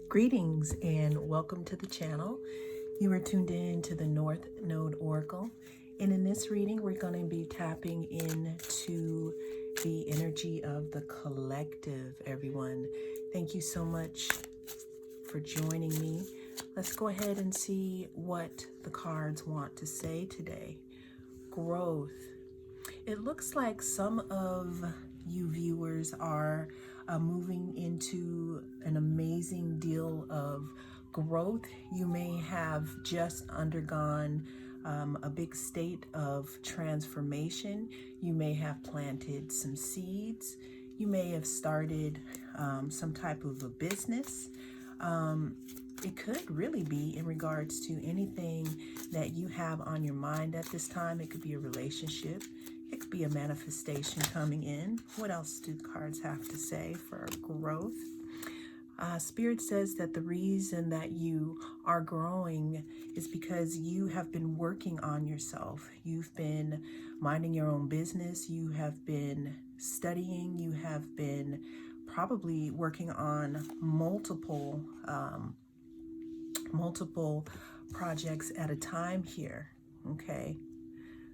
Greetings and welcome to the channel. You are tuned in to the North Node Oracle, and in this reading we're going to be tapping into the energy of the collective. Everyone, thank you so much for joining me. Let's go ahead and see what the cards want to say today. Growth. It looks like some of you viewers are moving into an amazing deal of growth. You may have just undergone a big state of transformation. You may have planted some seeds. You may have started some type of a business. It could really be in regards to anything that you have on your mind at this time. It could be a relationship. It could be a manifestation coming in. What else do the cards have to say for growth? Spirit says that the reason that you are growing is because you have been working on yourself. You've been minding your own business. You have been studying. You have been probably working on multiple projects at a time here. Okay.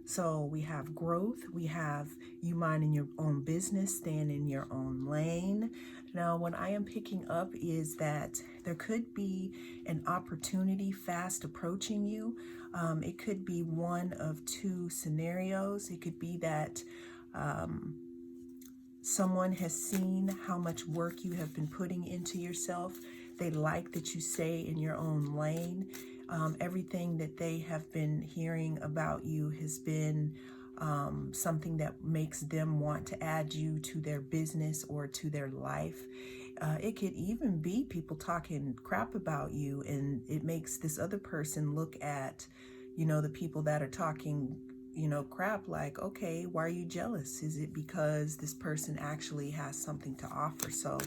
So we have growth, we have you minding your own business, staying in your own lane. Now, what I am picking up is that there could be an opportunity fast approaching you. It could be one of two scenarios. It could be that someone has seen how much work you have been putting into yourself. They like that you stay in your own lane. Everything that they have been hearing about you has been something that makes them want to add you to their business or to their life. It could even be people talking crap about you, and it makes this other person look at, the people that are talking, crap like, okay, why are you jealous? Is it because this person actually has something to offer? So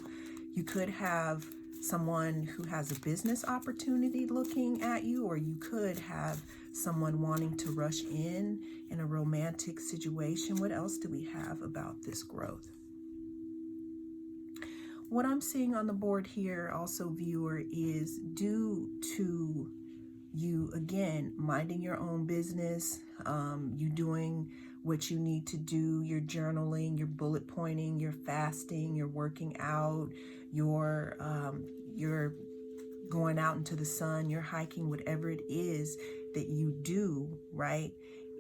you could have someone who has a business opportunity looking at you, or you could have someone wanting to rush in a romantic situation. What else do we have about this growth? What I'm seeing on the board here also, viewer, is due to you, again, minding your own business, you doing what you need to do, you're journaling, you're bullet pointing, you're fasting, you're working out, you're going out into the sun, you're hiking, whatever it is that you do, right?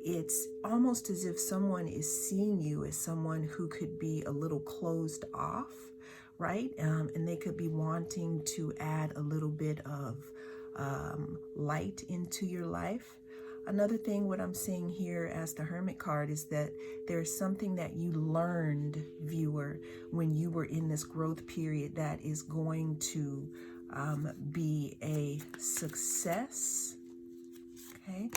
It's almost as if someone is seeing you as someone who could be a little closed off, right? And they could be wanting to add a little bit of light into your life. Another thing, what I'm seeing here as the Hermit card, is that there's something that you learned, viewer, when you were in this growth period that is going to be a success. Okay.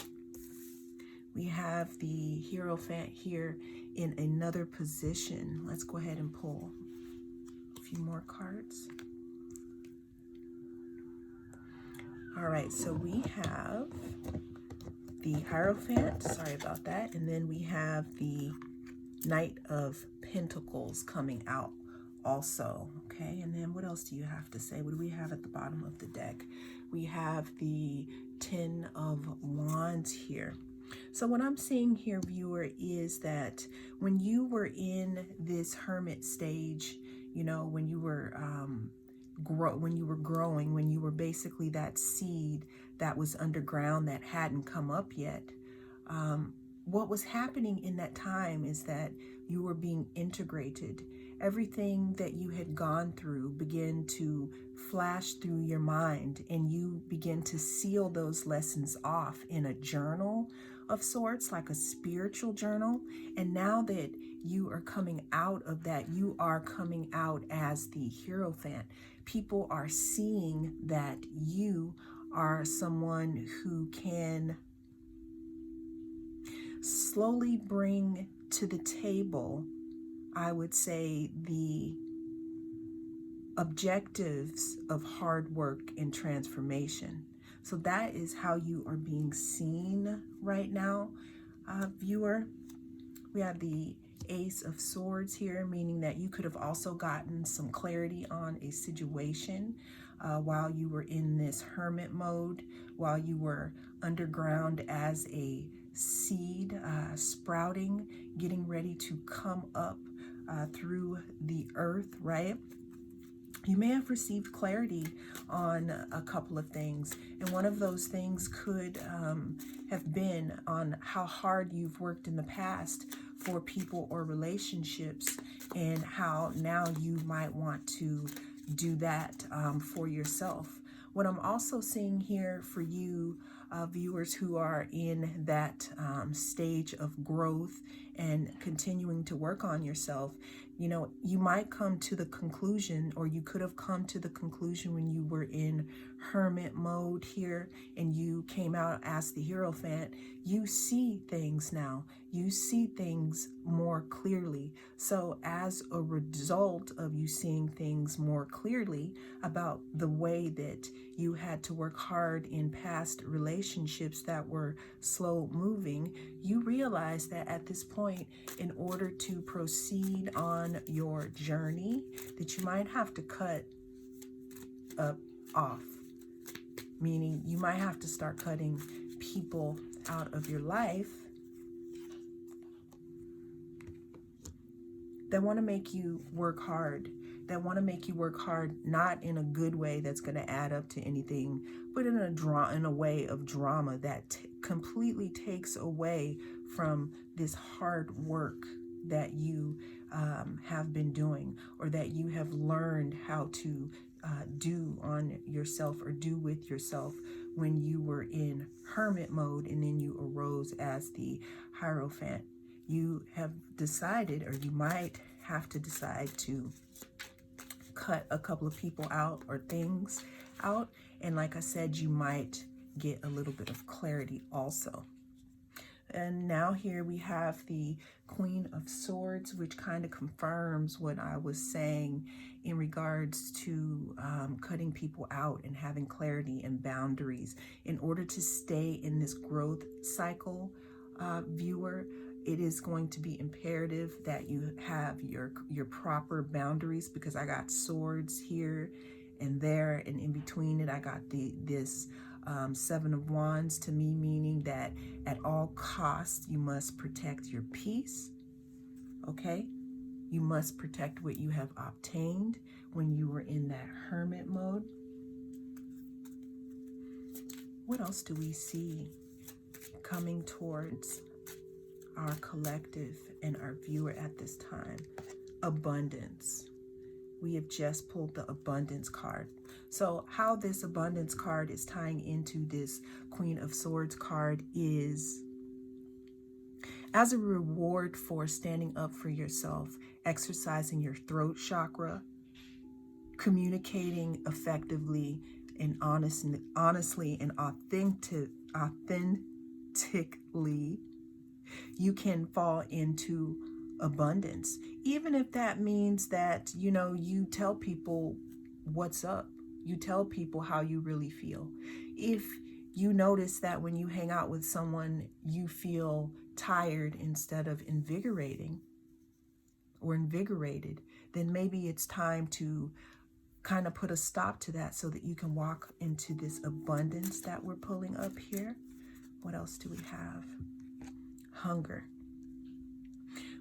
We have the Hierophant here in another position. Let's go ahead and pull a few more cards. All right, so we have the Hierophant, sorry about that, and then we have the Knight of Pentacles coming out also, okay? And then what else do you have to say? What do we have at the bottom of the deck? We have the Ten of Wands here. So what I'm seeing here, viewer, is that when you were in this hermit stage, when you were growing, when you were basically that seed that was underground that hadn't come up yet, what was happening in that time is that you were being integrated. Everything that you had gone through began to flash through your mind, and you begin to seal those lessons off in a journal of sorts, like a spiritual journal. And now that you are coming out of that, you are coming out as the Hierophant. People are seeing that you are someone who can slowly bring to the table, I would say, the objectives of hard work and transformation. So that is how you are being seen right now, viewer. We have the Ace of Swords here, meaning that you could have also gotten some clarity on a situation while you were in this hermit mode, while you were underground as a seed, sprouting, getting ready to come up through the earth, right? You may have received clarity on a couple of things, and one of those things could have been on how hard you've worked in the past for people or relationships, and how now you might want to do that for yourself. What I'm also seeing here for you viewers who are in that stage of growth and continuing to work on yourself, you know, you might come to the conclusion, or you could have come to the conclusion when you were in hermit mode here and you came out as the Hierophant, you see things now. You see things more clearly. So as a result of you seeing things more clearly about the way that you had to work hard in past relationships that were slow moving, you realize that at this point, in order to proceed on your journey, that you might have to cut off, meaning you might have to start cutting people out of your life that want to make you work hard, that want to make you work hard, not in a good way that's going to add up to anything, but in a way of drama that completely takes away from this hard work that you have been doing, or that you have learned how to do on yourself or do with yourself when you were in hermit mode and then you arose as the Hierophant. You have decided, or you might have to decide, to cut a couple of people out or things out. And like I said, you might get a little bit of clarity also. And now here we have the Queen of Swords, which kind of confirms what I was saying in regards to cutting people out and having clarity and boundaries. In order to stay in this growth cycle, viewer, it is going to be imperative that you have your proper boundaries, because I got swords here and there, and in between it I got this Seven of Wands, to me meaning that at all costs you must protect your peace. Okay, you must protect what you have obtained when you were in that hermit mode. What else do we see coming towards our collective and our viewer at this time? Abundance. We have just pulled the abundance card. So how this abundance card is tying into this Queen of Swords card is, as a reward for standing up for yourself, exercising your throat chakra, communicating effectively and honestly and authentically, you can fall into abundance, even if that means that, you know, you tell people what's up. You tell people how you really feel. If you notice that when you hang out with someone, you feel tired instead of invigorated, then maybe it's time to kind of put a stop to that so that you can walk into this abundance that we're pulling up here. What else do we have? Hunger.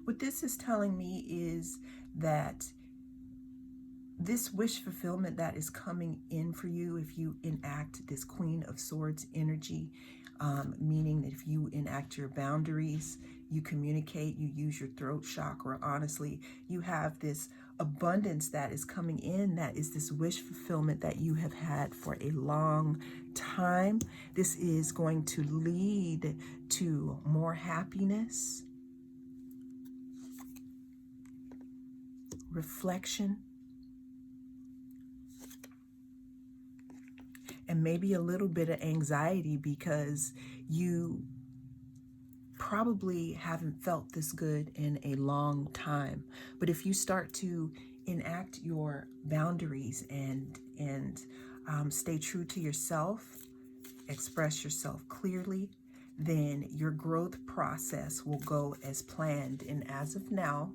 What this is telling me is that this wish fulfillment that is coming in for you, if you enact this Queen of Swords energy, meaning that if you enact your boundaries, you communicate, you use your throat chakra, honestly, you have this abundance that is coming in, that is this wish fulfillment that you have had for a long time. This is going to lead to more happiness, reflection, and maybe a little bit of anxiety, because you probably haven't felt this good in a long time. But if you start to enact your boundaries and stay true to yourself, express yourself clearly, then your growth process will go as planned. And as of now,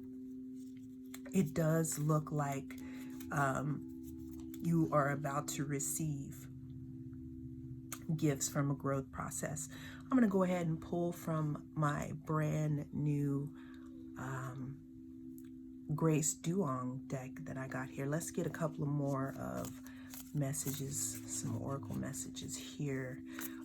it does look like you are about to receive gifts from a growth process. I'm going to go ahead and pull from my brand new Grace Duong deck that I got here. Let's get a couple of more of messages, some oracle messages here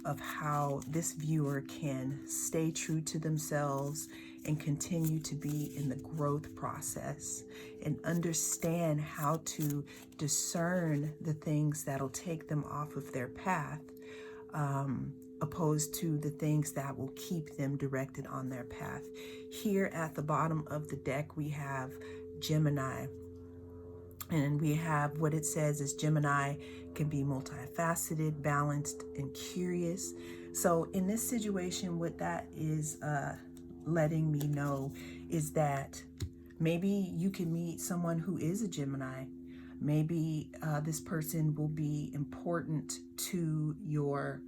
of how this viewer can stay true to themselves and continue to be in the growth process and understand how to discern the things that'll take them off of their path, opposed to the things that will keep them directed on their path. Here at the bottom of the deck, we have Gemini. And we have what it says is Gemini can be multifaceted, balanced, and curious. So in this situation, what that is letting me know is that maybe you can meet someone who is a Gemini. Maybe this person will be important to your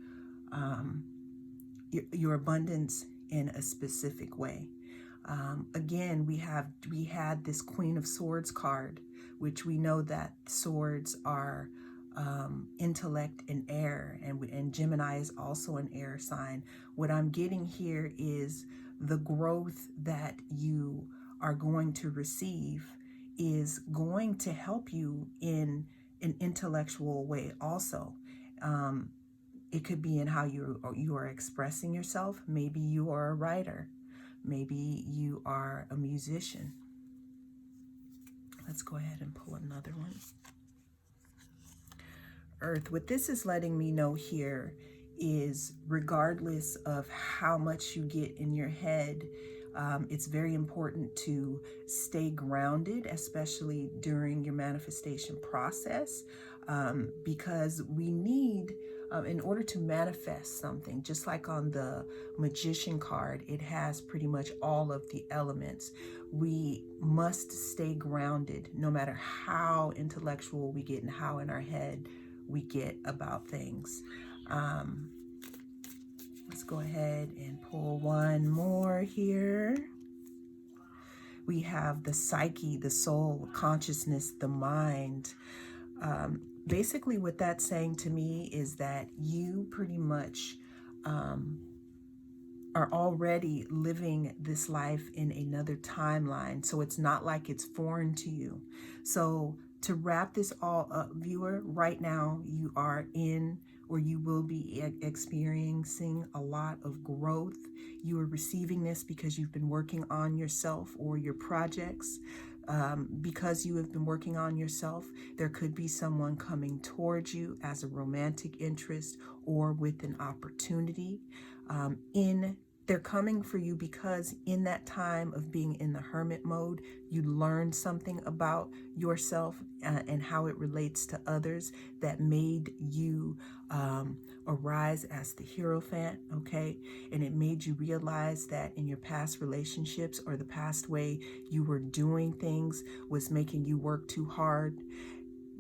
abundance in a specific way. Again, we had this Queen of Swords card, which we know that swords are intellect and air, and Gemini is also an air sign. What I'm getting here is the growth that you are going to receive is going to help you in an intellectual way also. It could be in how you are expressing yourself. Maybe you are a writer. Maybe you are a musician. Let's go ahead and pull another one. Earth. What this is letting me know here is regardless of how much you get in your head, it's very important to stay grounded, especially during your manifestation process, because we need, in order to manifest something, just like on the Magician card, it has pretty much all of the elements. We must stay grounded no matter how intellectual we get and how in our head we get about things. Let's go ahead and pull one more here. We have the psyche, the soul, consciousness, the mind. Basically what that's saying to me is that you pretty much are already living this life in another timeline. So it's not like it's foreign to you. So to wrap this all up, viewer, right now you are in, or you will be experiencing a lot of growth. You are receiving this because you've been working on yourself or your projects. Because you have been working on yourself, there could be someone coming towards you as a romantic interest or with an opportunity. They're coming for you because in that time of being in the hermit mode, you learned something about yourself and how it relates to others that made you arise as the Hierophant, okay? And it made you realize that in your past relationships or the past way you were doing things was making you work too hard.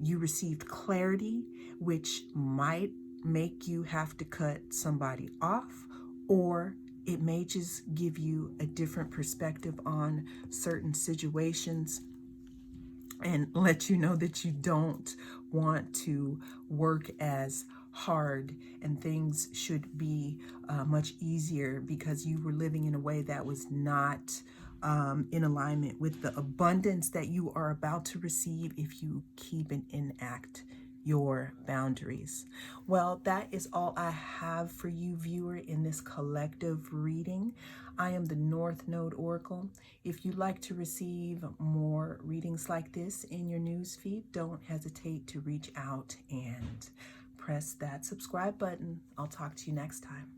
You received clarity, which might make you have to cut somebody off, or it may just give you a different perspective on certain situations and let you know that you don't want to work as hard and things should be much easier because you were living in a way that was not in alignment with the abundance that you are about to receive if you keep and enact your boundaries. Well, that is all I have for you, viewer, in this collective reading. I am the North Node Oracle. If you'd like to receive more readings like this in your newsfeed, don't hesitate to reach out and press that subscribe button. I'll talk to you next time.